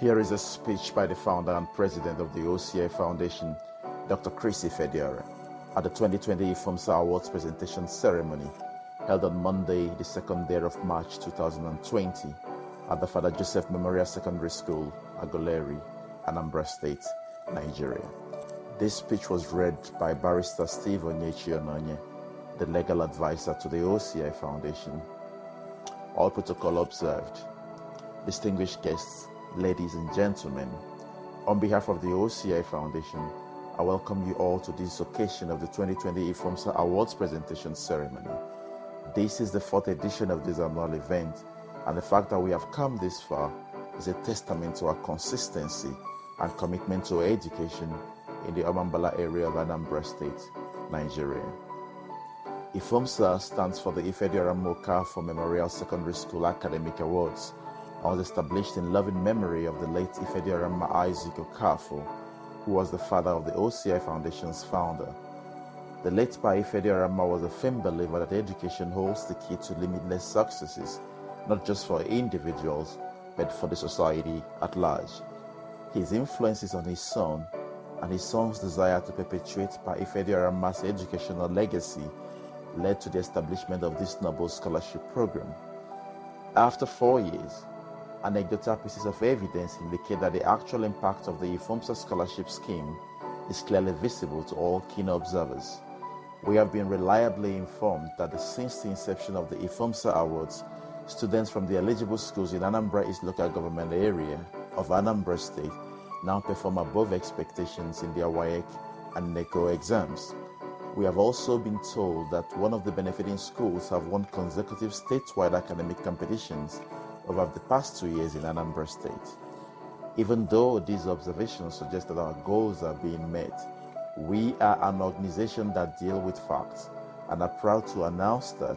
Here is a speech by the founder and president of the OCI Foundation, Dr. Ifediora, at the 2020 IFOMSSA Awards presentation ceremony held on Monday, the second day of March 2020 at the Father Joseph Memorial Secondary School, Aguleri, Anambra State, Nigeria. This speech was read by Barrister Steve Onyechi, the legal advisor to the OCI Foundation. All protocol observed. Distinguished guests, ladies and gentlemen, on behalf of the OCI Foundation, I welcome you all to this occasion of the 2020 IFOMSSA Awards presentation ceremony. This is the fourth edition of this annual event, and the fact that we have come this far is a testament to our consistency and commitment to education in the Anambra area of Anambra State, Nigeria. IFOMSSA stands for the Ifediora for Memorial Secondary School Academic Awards and was established in loving memory of the late Ifediora Isaac Okafo, who was the father of the OCI Foundation's founder. The late Ifediora was a firm believer that education holds the key to limitless successes, not just for individuals, but for the society at large. His influences on his son and his son's desire to perpetuate Ifediора's educational legacy led to the establishment of this noble scholarship program. After 4 years, anecdotal pieces of evidence indicate that the actual impact of the IFOMSSA scholarship scheme is clearly visible to all keen observers. We have been reliably informed that since the inception of the IFOMSSA Awards, students from the eligible schools in Anambra East local government area of Anambra State now perform above expectations in their WAEC and NECO exams. We have also been told that one of the benefiting schools have won consecutive statewide academic competitions over the past 2 years in Anambra State. Even though these observations suggest that our goals are being met, we are an organization that deals with facts and are proud to announce that,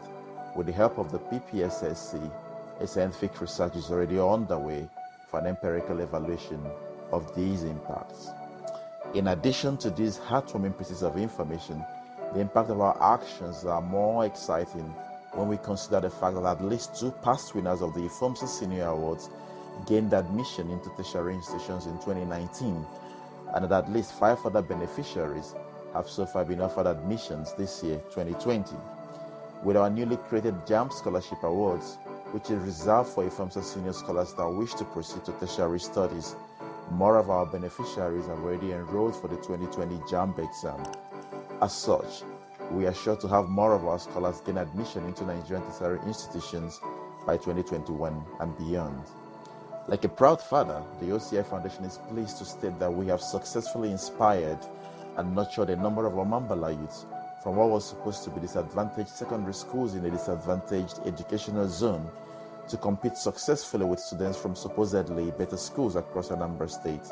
with the help of the PPSSC, a scientific research is already underway for an empirical evaluation of these impacts. In addition to these heartwarming pieces of information, the impact of our actions are more exciting when we consider the fact that at least 2 past winners of the IFOMSSA Senior Awards gained admission into tertiary institutions in 2019, and that at least 5 other beneficiaries have so far been offered admissions this year, 2020. With our newly created JAMB Scholarship Awards, which is reserved for IFOMSSA senior scholars that wish to proceed to tertiary studies, more of our beneficiaries have already enrolled for the 2020 JAMB exam. As such, we are sure to have more of our scholars gain admission into Nigerian tertiary institutions by 2021 and beyond. Like a proud father, the OCI Foundation is pleased to state that we have successfully inspired and nurtured a number of Amambala youths from what was supposed to be disadvantaged secondary schools in a disadvantaged educational zone to compete successfully with students from supposedly better schools across Anambra State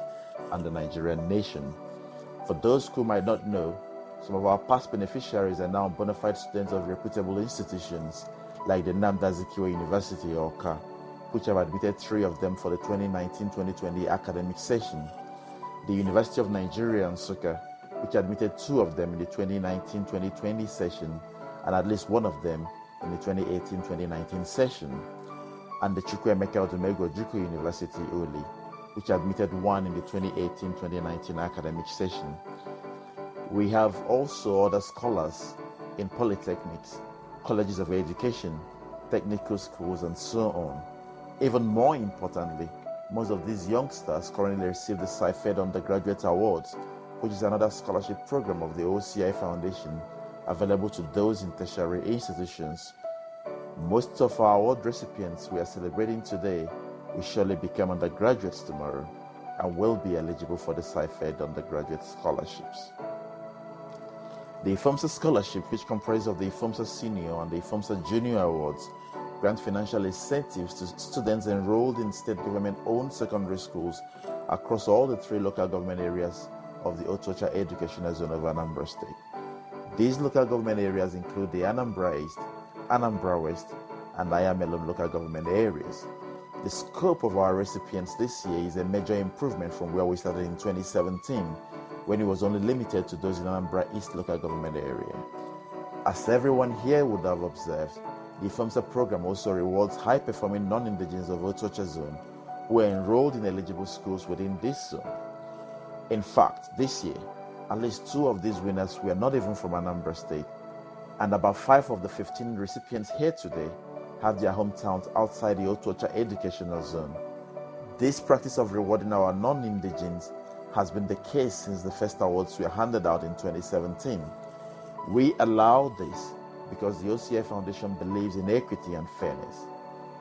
and the Nigerian nation. For those who might not know, some of our past beneficiaries are now bona fide students of reputable institutions like the Anambra University, OCA, which have admitted 3 of them for the 2019-2020 academic session, the University of Nigeria, Nsukka, which admitted 2 of them in the 2019-2020 session and at least 1 of them in the 2018-2019 session, and the Chukwuemeka Odumegwu Ojukwu University, Oli, which admitted 1 in the 2018-2019 academic session. We have also other scholars in polytechnics, colleges of education, technical schools, and so on. Even more importantly, most of these youngsters currently receive the SciFed Undergraduate Awards, which is another scholarship program of the OCI Foundation available to those in tertiary institutions. Most of our award recipients we are celebrating today will surely become undergraduates tomorrow and will be eligible for the SciFed Undergraduate Scholarships. The IFOMSSA Scholarship, which comprises of the IFOMSSA Senior and the IFOMSSA Junior Awards, grant financial incentives to students enrolled in state government-owned secondary schools across all the 3 local government areas of the Otocha Educational Zone of Anambra State. These local government areas include the Anambra East, Anambra West, and Ayamelon local government areas. The scope of our recipients this year is a major improvement from where we started in 2017, when it was only limited to those in Anambra East local government area. As everyone here would have observed, the IFOMSSA program also rewards high-performing non-indigenous of Otocha Zone were enrolled in eligible schools within this zone. In fact, this year, at least 2 of these winners were not even from Anambra State, and about 5 of the 15 recipients here today have their hometowns outside the Otocha educational zone. This practice of rewarding our non-indigens has been the case since the first awards were handed out in 2017. We allow this because the OCI Foundation believes in equity and fairness.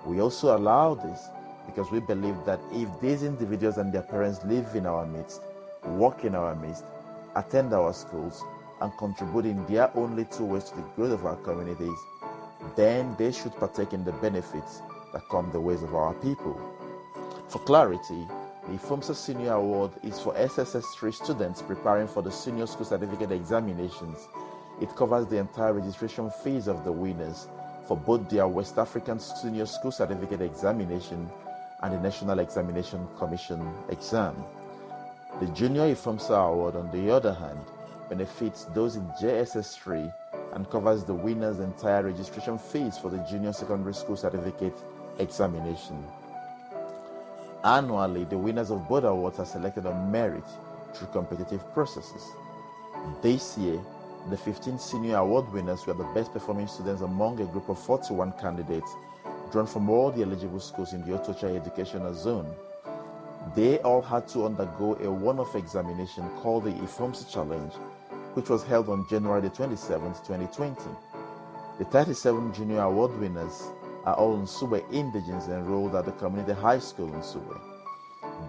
We also allow this because we believe that if these individuals and their parents live in our midst, work in our midst, attend our schools, and contribute in their own little ways to the growth of our communities, then they should partake in the benefits that come the ways of our people. For clarity, the IFOMSSA Senior Award is for SSS3 students preparing for the Senior School Certificate examinations. It covers the entire registration fees of the winners for both their West African Senior School Certificate examination and the National Examination Commission exam. The Junior IFOMSSA Award, on the other hand, benefits those in JSS3 and covers the winner's entire registration fees for the Junior Secondary School Certificate examination. Annually, the winners of both awards are selected on merit through competitive processes. This year, the 15 senior award winners were the best performing students among a group of 41 candidates drawn from all the eligible schools in the Otocha educational zone. They all had to undergo a one-off examination called the IFOMSSA Challenge, which was held on January 27, 2020. The 37 junior award winners are all Nsugbe indigenes enrolled at the community high school in Nsugbe.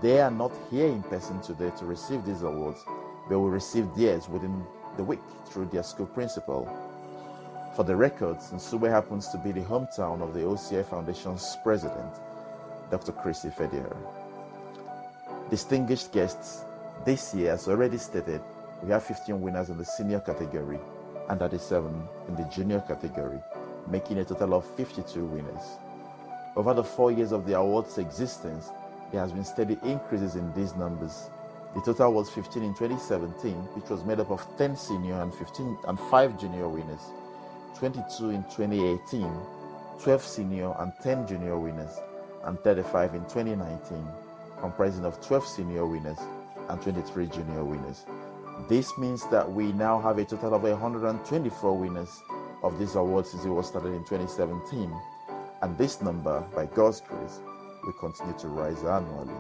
They are not here in person today to receive these awards, but will receive theirs within the week through their school principal. For the records, Nsugbe happens to be the hometown of the OCI Foundation's president, Dr. Ifediora. Distinguished guests, this year, as already stated, we have 15 winners in the senior category and 37 in the junior category, making a total of 52 winners. Over the 4 years of the award's existence, there has been steady increases in these numbers. The total was 15 in 2017, which was made up of 10 senior and 5 junior winners, 22 in 2018, 12 senior and 10 junior winners, and 35 in 2019, comprising of 12 senior winners and 23 junior winners. This means that we now have a total of 124 winners of this award since it was started in 2017, and this number, by God's grace, will continue to rise annually.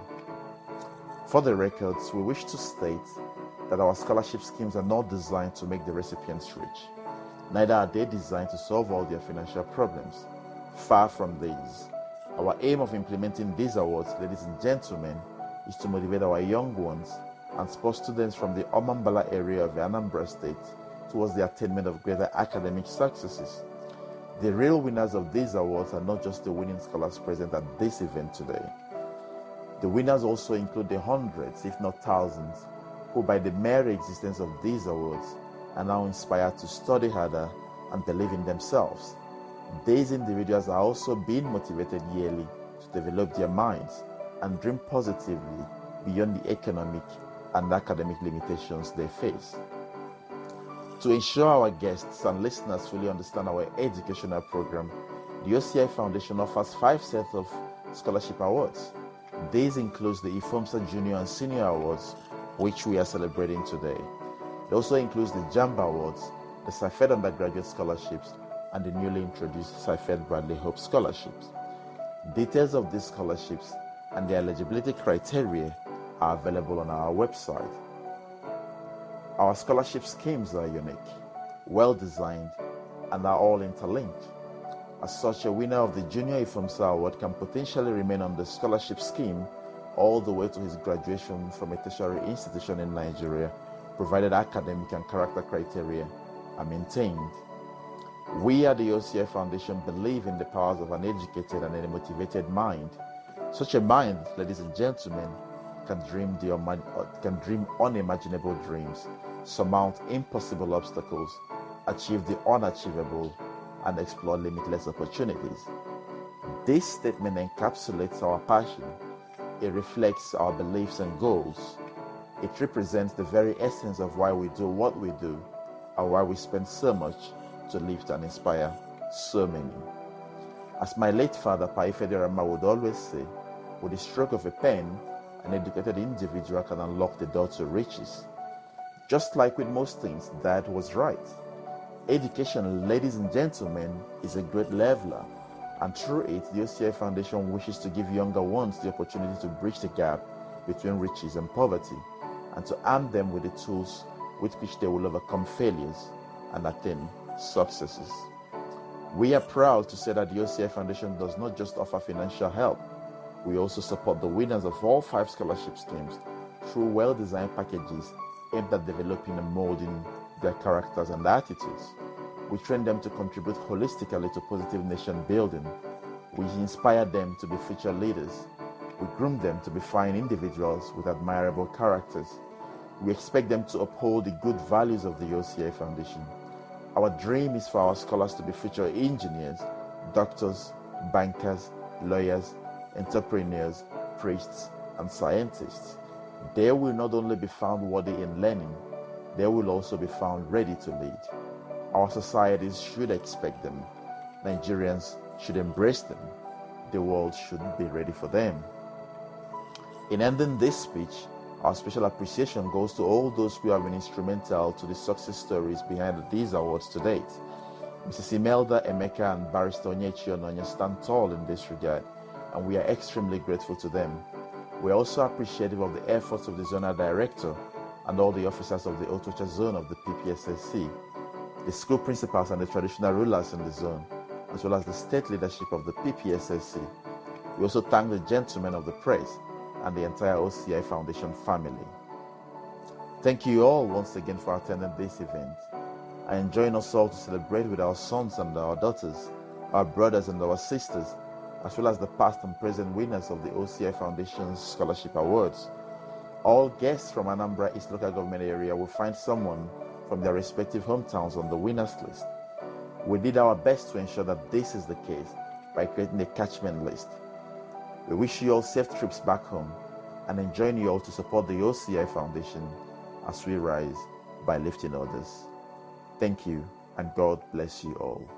For the records, we wish to state that our scholarship schemes are not designed to make the recipients rich. Neither are they designed to solve all their financial problems. Far from these. Our aim of implementing these awards, ladies and gentlemen, is to motivate our young ones and spur students from the Anambra area of Anambra State towards the attainment of greater academic successes. The real winners of these awards are not just the winning scholars present at this event today. The winners also include the hundreds, if not thousands, who by the mere existence of these awards are now inspired to study harder and believe in themselves. These individuals are also being motivated yearly to develop their minds and dream positively beyond the economic and academic limitations they face. To ensure our guests and listeners fully understand our educational program, the OCI Foundation offers 5 sets of scholarship awards. These include the IFOMSSA Junior and Senior Awards, which we are celebrating today. It also includes the JAMB Awards, the CIFED Undergraduate Scholarships, and the newly introduced CIFED Bradley Hope Scholarships. Details of these scholarships and their eligibility criteria are available on our website. Our scholarship schemes are unique, well-designed, and are all interlinked. As such, a winner of the Junior IFOMSSA Award can potentially remain on the scholarship scheme all the way to his graduation from a tertiary institution in Nigeria, provided academic and character criteria are maintained. We at the OCI Foundation believe in the powers of an educated and a motivated mind. Such a mind, ladies and gentlemen, can dream unimaginable dreams, surmount impossible obstacles, achieve the unachievable, and explore limitless opportunities. This statement encapsulates our passion. It reflects our beliefs and goals. It represents the very essence of why we do what we do and why we spend so much to lift and inspire so many. As my late father, Ifediora, would always say, With the stroke of a pen, an educated individual can unlock the door to riches. Just like with most things, Dad was right. Education, ladies and gentlemen, is a great leveler, and through it, the OCI Foundation wishes to give younger ones the opportunity to bridge the gap between riches and poverty, and to arm them with the tools with which they will overcome failures and attain successes. We are proud to say that the OCI Foundation does not just offer financial help. We also support the winners of all 5 scholarship schemes through well-designed packages aimed at developing and molding their characters and attitudes. We train them to contribute holistically to positive nation building. We inspire them to be future leaders. We groom them to be fine individuals with admirable characters. We expect them to uphold the good values of the OCI Foundation. Our dream is for our scholars to be future engineers, doctors, bankers, lawyers, entrepreneurs, priests, and scientists. They will not only be found worthy in learning, they will also be found ready to lead. Our societies should expect them. Nigerians should embrace them. The world should be ready for them. In ending this speech, our special appreciation goes to all those who have been instrumental to the success stories behind these awards to date. Mrs. Imelda, Emeka, and Barrister Onyechi Ononya stand tall in this regard, and we are extremely grateful to them. We are also appreciative of the efforts of the Zonal Director and all the officers of the Otocha Zone of the PPSSC, the school principals and the traditional rulers in the zone, as well as the state leadership of the PPSSC. We also thank the gentlemen of the press and the entire OCI Foundation family. Thank you all once again for attending this event and join us all to celebrate with our sons and our daughters, our brothers and our sisters, as well as the past and present winners of the OCI Foundation's Scholarship Awards. All guests from Anambra East Local Government Area will find someone from their respective hometowns on the winners list. We did our best to ensure that this is the case by creating a catchment list. We wish you all safe trips back home and enjoin you all to support the OCI Foundation as we rise by lifting others. Thank you, and God bless you all.